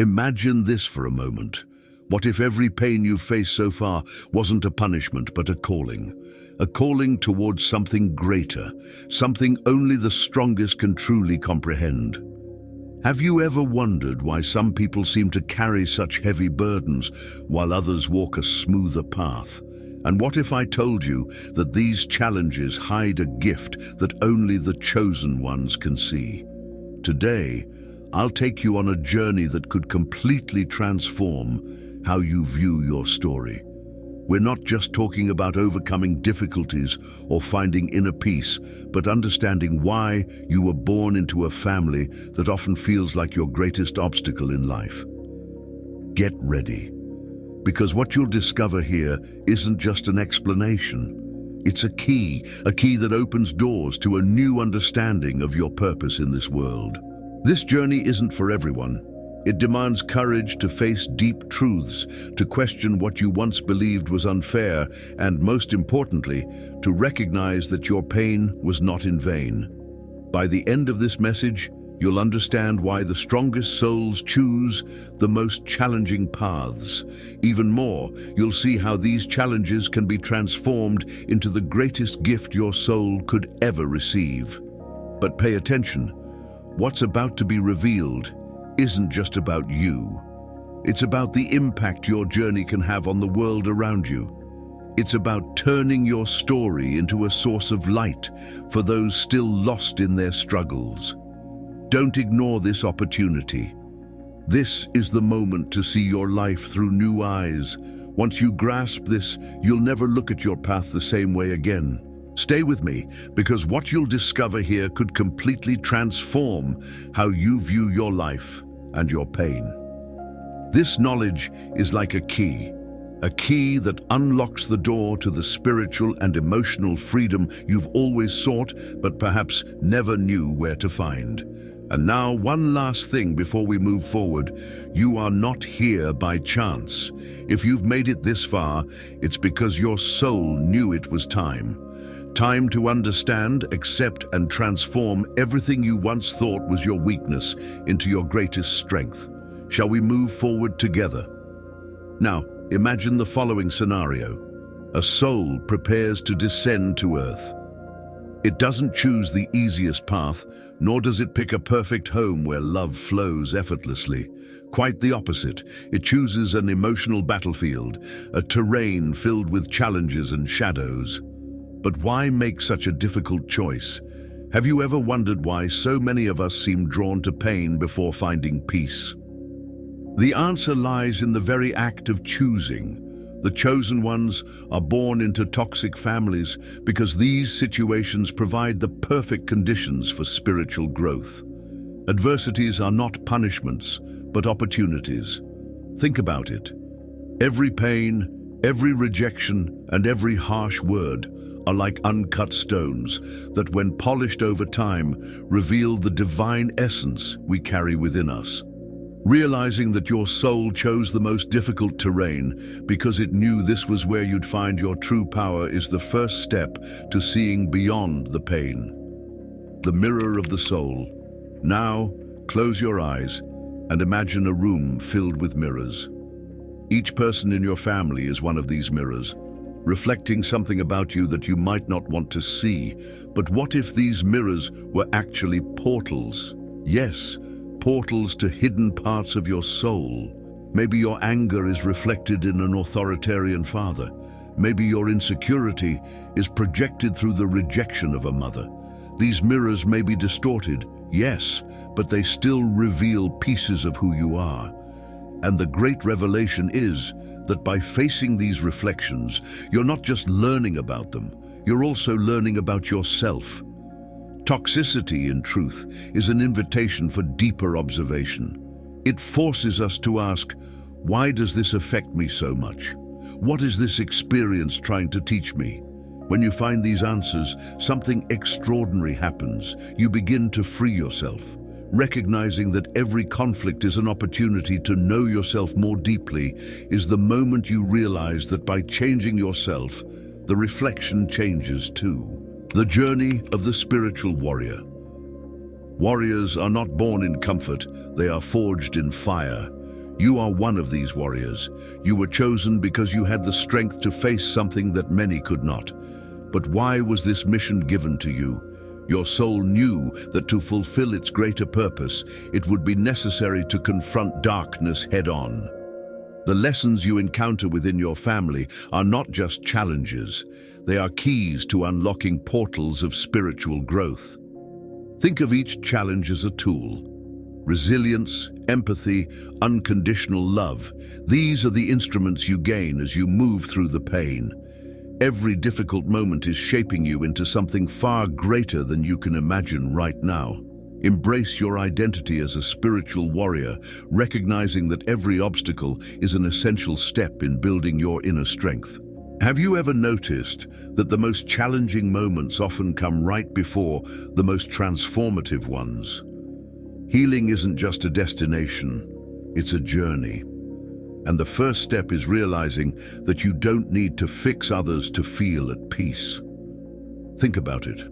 Imagine this for a moment. What if every pain you've faced so far wasn't a punishment but a calling? A calling towards something greater, something only the strongest can truly comprehend. Have you ever wondered why some people seem to carry such heavy burdens while others walk a smoother path? And what if I told you that these challenges hide a gift that only the chosen ones can see? Today, I'll take you on a journey that could completely transform how you view your story. We're not just talking about overcoming difficulties or finding inner peace, but understanding why you were born into a family that often feels like your greatest obstacle in life. Get ready, because what you'll discover here isn't just an explanation. It's a key that opens doors to a new understanding of your purpose in this world. This journey isn't for everyone. It demands courage to face deep truths, to question what you once believed was unfair, and most importantly, to recognize that your pain was not in vain. By the end of this message, you'll understand why the strongest souls choose the most challenging paths. Even more, you'll see how these challenges can be transformed into the greatest gift your soul could ever receive. But pay attention. What's about to be revealed isn't just about you. It's about the impact your journey can have on the world around you. It's about turning your story into a source of light for those still lost in their struggles. Don't ignore this opportunity. This is the moment to see your life through new eyes. Once you grasp this, you'll never look at your path the same way again. Stay with me, because what you'll discover here could completely transform how you view your life and your pain. This knowledge is like a key that unlocks the door to the spiritual and emotional freedom you've always sought, but perhaps never knew where to find. And now, one last thing before we move forward. You are not here by chance. If you've made it this far, it's because your soul knew it was time. Time to understand, accept, and transform everything you once thought was your weakness into your greatest strength. Shall we move forward together? Now, imagine the following scenario. A soul prepares to descend to earth. It doesn't choose the easiest path, nor does it pick a perfect home where love flows effortlessly. Quite the opposite. It chooses an emotional battlefield, a terrain filled with challenges and shadows. But why make such a difficult choice? Have you ever wondered why so many of us seem drawn to pain before finding peace? The answer lies in the very act of choosing. The chosen ones are born into toxic families because these situations provide the perfect conditions for spiritual growth. Adversities are not punishments, but opportunities. Think about it. Every pain, every rejection, and every harsh word are like uncut stones that, when polished over time, reveal the divine essence we carry within us. Realizing that your soul chose the most difficult terrain because it knew this was where you'd find your true power is the first step to seeing beyond the pain. The mirror of the soul. Now, close your eyes and imagine a room filled with mirrors. Each person in your family is one of these mirrors, reflecting something about you that you might not want to see. But what if these mirrors were actually portals? Yes, portals to hidden parts of your soul. Maybe your anger is reflected in an authoritarian father. Maybe your insecurity is projected through the rejection of a mother. These mirrors may be distorted, yes, but they still reveal pieces of who you are. And the great revelation is that by facing these reflections, you're not just learning about them, you're also learning about yourself. Toxicity, in truth, is an invitation for deeper observation. It forces us to ask, why does this affect me so much? What is this experience trying to teach me? When you find these answers, something extraordinary happens. You begin to free yourself, recognizing that every conflict is an opportunity to know yourself more deeply. Is the moment you realize that by changing yourself, the reflection changes too. The journey of the spiritual warrior. Warriors are not born in comfort, they are forged in fire. You are one of these warriors. You were chosen because you had the strength to face something that many could not. But why was this mission given to you? Your soul knew that to fulfill its greater purpose, it would be necessary to confront darkness head-on. The lessons you encounter within your family are not just challenges. They are keys to unlocking portals of spiritual growth. Think of each challenge as a tool. Resilience, empathy, unconditional love. These are the instruments you gain as you move through the pain. Every difficult moment is shaping you into something far greater than you can imagine right now. Embrace your identity as a spiritual warrior, recognizing that every obstacle is an essential step in building your inner strength. Have you ever noticed that the most challenging moments often come right before the most transformative ones? Healing isn't just a destination, it's a journey. And the first step is realizing that you don't need to fix others to feel at peace. Think about it.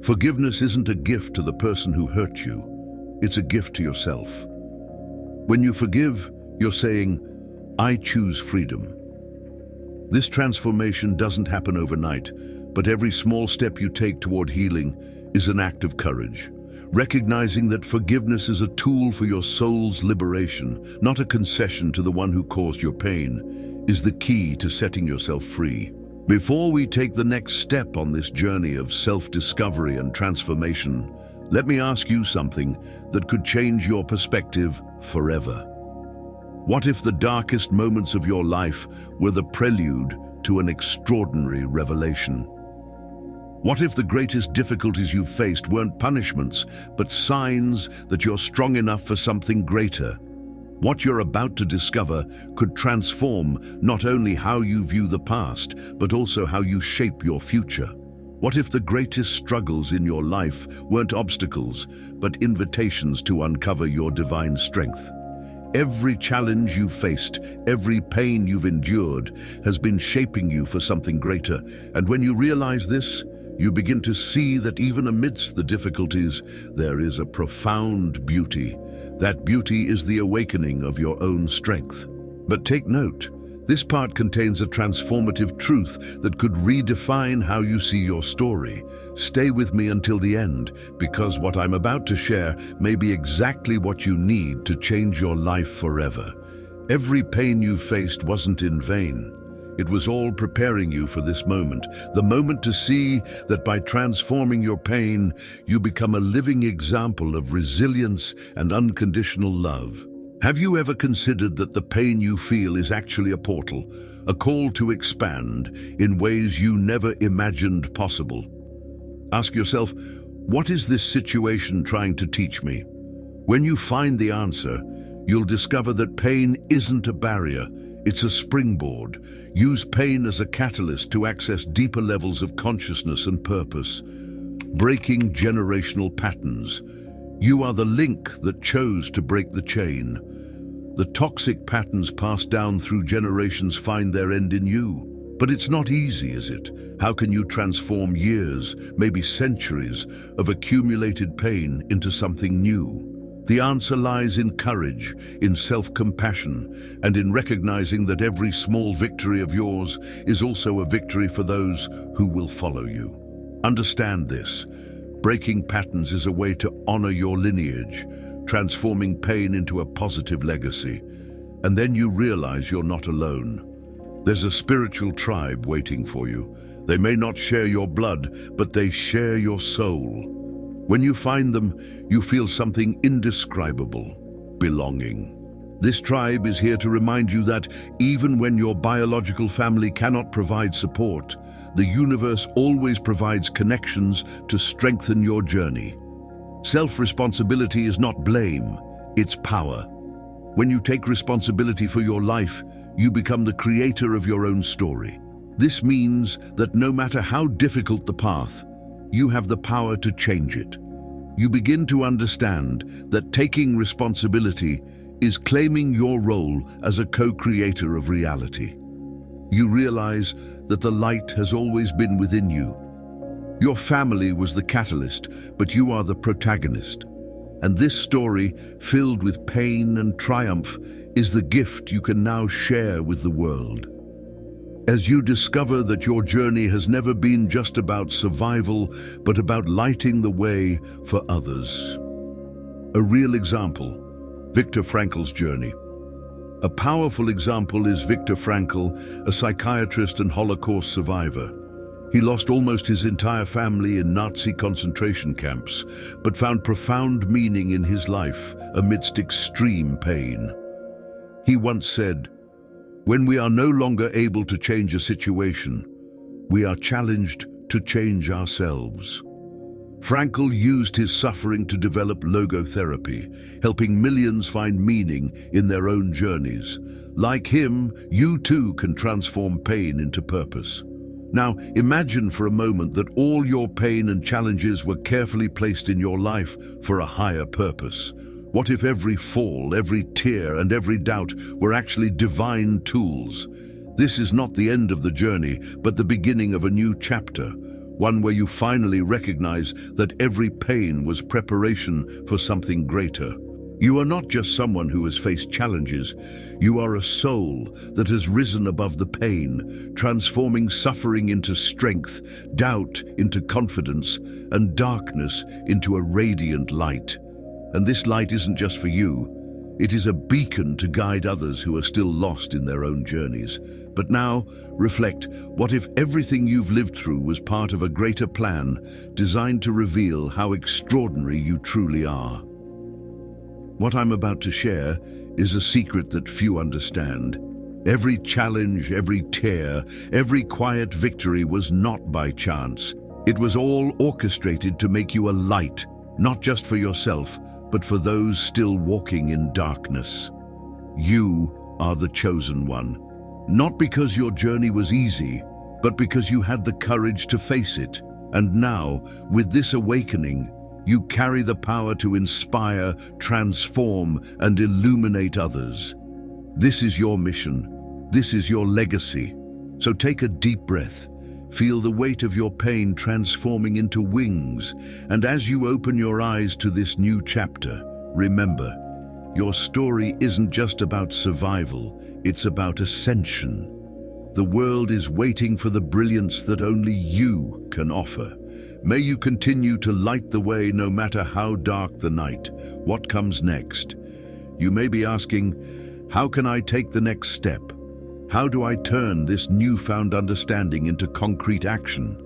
Forgiveness isn't a gift to the person who hurt you, it's a gift to yourself. When you forgive, you're saying, "I choose freedom." This transformation doesn't happen overnight, but every small step you take toward healing is an act of courage. Recognizing that forgiveness is a tool for your soul's liberation, not a concession to the one who caused your pain, is the key to setting yourself free. Before we take the next step on this journey of self-discovery and transformation, let me ask you something that could change your perspective forever. What if the darkest moments of your life were the prelude to an extraordinary revelation? What if the greatest difficulties you've faced weren't punishments, but signs that you're strong enough for something greater? What you're about to discover could transform not only how you view the past, but also how you shape your future. What if the greatest struggles in your life weren't obstacles, but invitations to uncover your divine strength? Every challenge you've faced, every pain you've endured, has been shaping you for something greater. And when you realize this, you begin to see that even amidst the difficulties, there is a profound beauty. That beauty is the awakening of your own strength. But take note, this part contains a transformative truth that could redefine how you see your story. Stay with me until the end, because what I'm about to share may be exactly what you need to change your life forever. Every pain you faced wasn't in vain. It was all preparing you for this moment, the moment to see that by transforming your pain, you become a living example of resilience and unconditional love. Have you ever considered that the pain you feel is actually a portal, a call to expand in ways you never imagined possible? Ask yourself, what is this situation trying to teach me? When you find the answer, you'll discover that pain isn't a barrier. It's a springboard. Use pain as a catalyst to access deeper levels of consciousness and purpose. Breaking generational patterns. You are the link that chose to break the chain. The toxic patterns passed down through generations find their end in you. But it's not easy, is it? How can you transform years, maybe centuries, of accumulated pain into something new? The answer lies in courage, in self-compassion, and in recognizing that every small victory of yours is also a victory for those who will follow you. Understand this. Breaking patterns is a way to honor your lineage, transforming pain into a positive legacy. And then you realize you're not alone. There's a spiritual tribe waiting for you. They may not share your blood, but they share your soul. When you find them, you feel something indescribable: belonging. This tribe is here to remind you that even when your biological family cannot provide support, the universe always provides connections to strengthen your journey. Self-responsibility is not blame, it's power. When you take responsibility for your life, you become the creator of your own story. This means that no matter how difficult the path, you have the power to change it. You begin to understand that taking responsibility is claiming your role as a co-creator of reality. You realize that the light has always been within you. Your family was the catalyst, but you are the protagonist. And this story, filled with pain and triumph, is the gift you can now share with the world. As you discover that your journey has never been just about survival, but about lighting the way for others. A real example, Viktor Frankl's journey. A powerful example is Viktor Frankl, a psychiatrist and Holocaust survivor. He lost almost his entire family in Nazi concentration camps, but found profound meaning in his life amidst extreme pain. He once said, "When we are no longer able to change a situation, we are challenged to change ourselves." Frankl used his suffering to develop logotherapy, helping millions find meaning in their own journeys. Like him, you too can transform pain into purpose. Now, imagine for a moment that all your pain and challenges were carefully placed in your life for a higher purpose. What if every fall, every tear, and every doubt were actually divine tools? This is not the end of the journey, but the beginning of a new chapter, one where you finally recognize that every pain was preparation for something greater. You are not just someone who has faced challenges. You are a soul that has risen above the pain, transforming suffering into strength, doubt into confidence, and darkness into a radiant light. And this light isn't just for you. It is a beacon to guide others who are still lost in their own journeys. But now, reflect, what if everything you've lived through was part of a greater plan designed to reveal how extraordinary you truly are? What I'm about to share is a secret that few understand. Every challenge, every tear, every quiet victory was not by chance. It was all orchestrated to make you a light, not just for yourself, but for those still walking in darkness. You are the chosen one. Not because your journey was easy, but because you had the courage to face it. And now, with this awakening, you carry the power to inspire, transform, and illuminate others. This is your mission. This is your legacy. So take a deep breath. Feel the weight of your pain transforming into wings. And as you open your eyes to this new chapter, remember, your story isn't just about survival, it's about ascension. The world is waiting for the brilliance that only you can offer. May you continue to light the way no matter how dark the night. What comes next? You may be asking, how can I take the next step? How do I turn this newfound understanding into concrete action?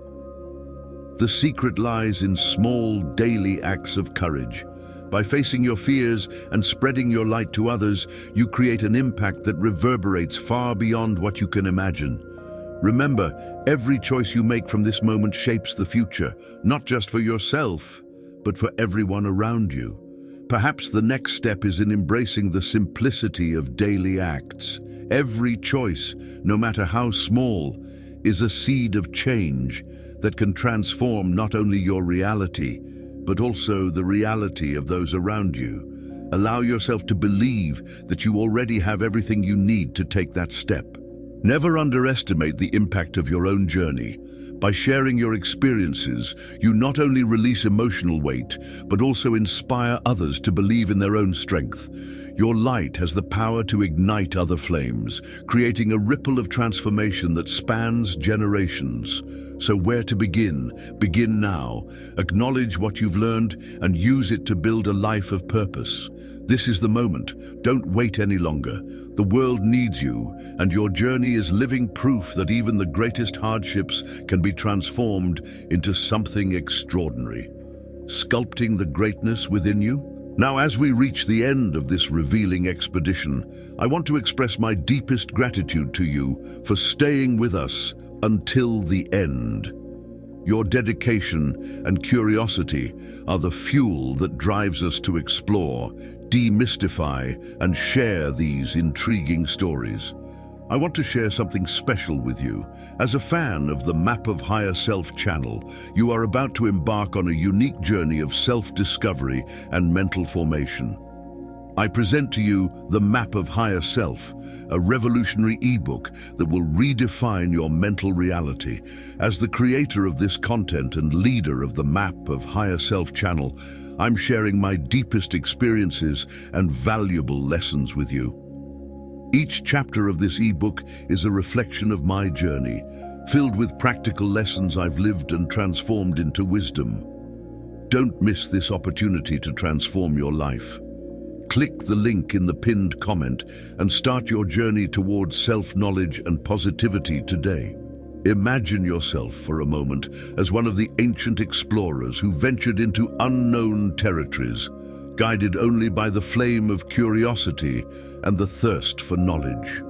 The secret lies in small, daily acts of courage. By facing your fears and spreading your light to others, you create an impact that reverberates far beyond what you can imagine. Remember, every choice you make from this moment shapes the future, not just for yourself, but for everyone around you. Perhaps the next step is in embracing the simplicity of daily acts. Every choice, no matter how small, is a seed of change that can transform not only your reality, but also the reality of those around you. Allow yourself to believe that you already have everything you need to take that step. Never underestimate the impact of your own journey. By sharing your experiences, you not only release emotional weight, but also inspire others to believe in their own strength. Your light has the power to ignite other flames, creating a ripple of transformation that spans generations. So where to begin? Begin now. Acknowledge what you've learned and use it to build a life of purpose. This is the moment. Don't wait any longer. The world needs you, and your journey is living proof that even the greatest hardships can be transformed into something extraordinary. Sculpting the greatness within you? Now, as we reach the end of this revealing expedition, I want to express my deepest gratitude to you for staying with us until the end. Your dedication and curiosity are the fuel that drives us to explore, demystify, and share these intriguing stories. I want to share something special with you. As a fan of the Map of Higher Self channel, you are about to embark on a unique journey of self-discovery and mental formation. I present to you the Map of Higher Self, a revolutionary ebook that will redefine your mental reality. As the creator of this content and leader of the Map of Higher Self channel, I'm sharing my deepest experiences and valuable lessons with you. Each chapter of this ebook is a reflection of my journey, filled with practical lessons I've lived and transformed into wisdom. Don't miss this opportunity to transform your life. Click the link in the pinned comment and start your journey towards self-knowledge and positivity today. Imagine yourself for a moment as one of the ancient explorers who ventured into unknown territories, guided only by the flame of curiosity and the thirst for knowledge.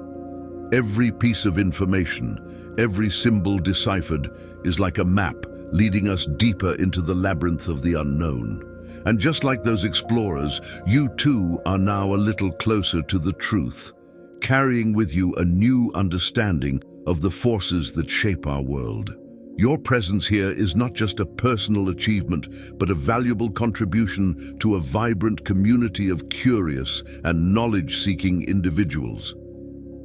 Every piece of information, every symbol deciphered, is like a map leading us deeper into the labyrinth of the unknown. And just like those explorers, you too are now a little closer to the truth, carrying with you a new understanding of the forces that shape our world. Your presence here is not just a personal achievement, but a valuable contribution to a vibrant community of curious and knowledge-seeking individuals.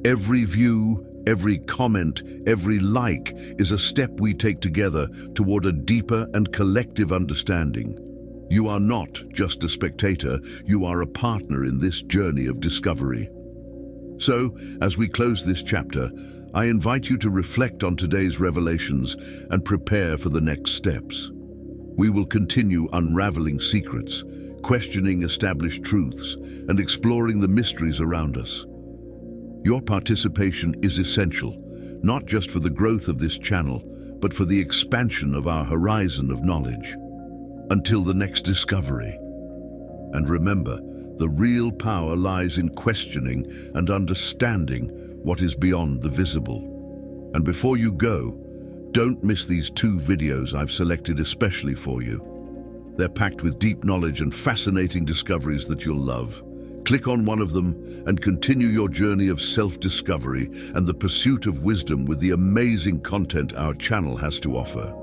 Every view, every comment, every like is a step we take together toward a deeper and collective understanding. You are not just a spectator, you are a partner in this journey of discovery. So, as we close this chapter, I invite you to reflect on today's revelations and prepare for the next steps. We will continue unraveling secrets, questioning established truths, and exploring the mysteries around us. Your participation is essential, not just for the growth of this channel, but for the expansion of our horizon of knowledge. Until the next discovery. And remember, the real power lies in questioning and understanding what is beyond the visible. And before you go, don't miss these 2 videos I've selected especially for you. They're packed with deep knowledge and fascinating discoveries that you'll love. Click on one of them and continue your journey of self-discovery and the pursuit of wisdom with the amazing content our channel has to offer.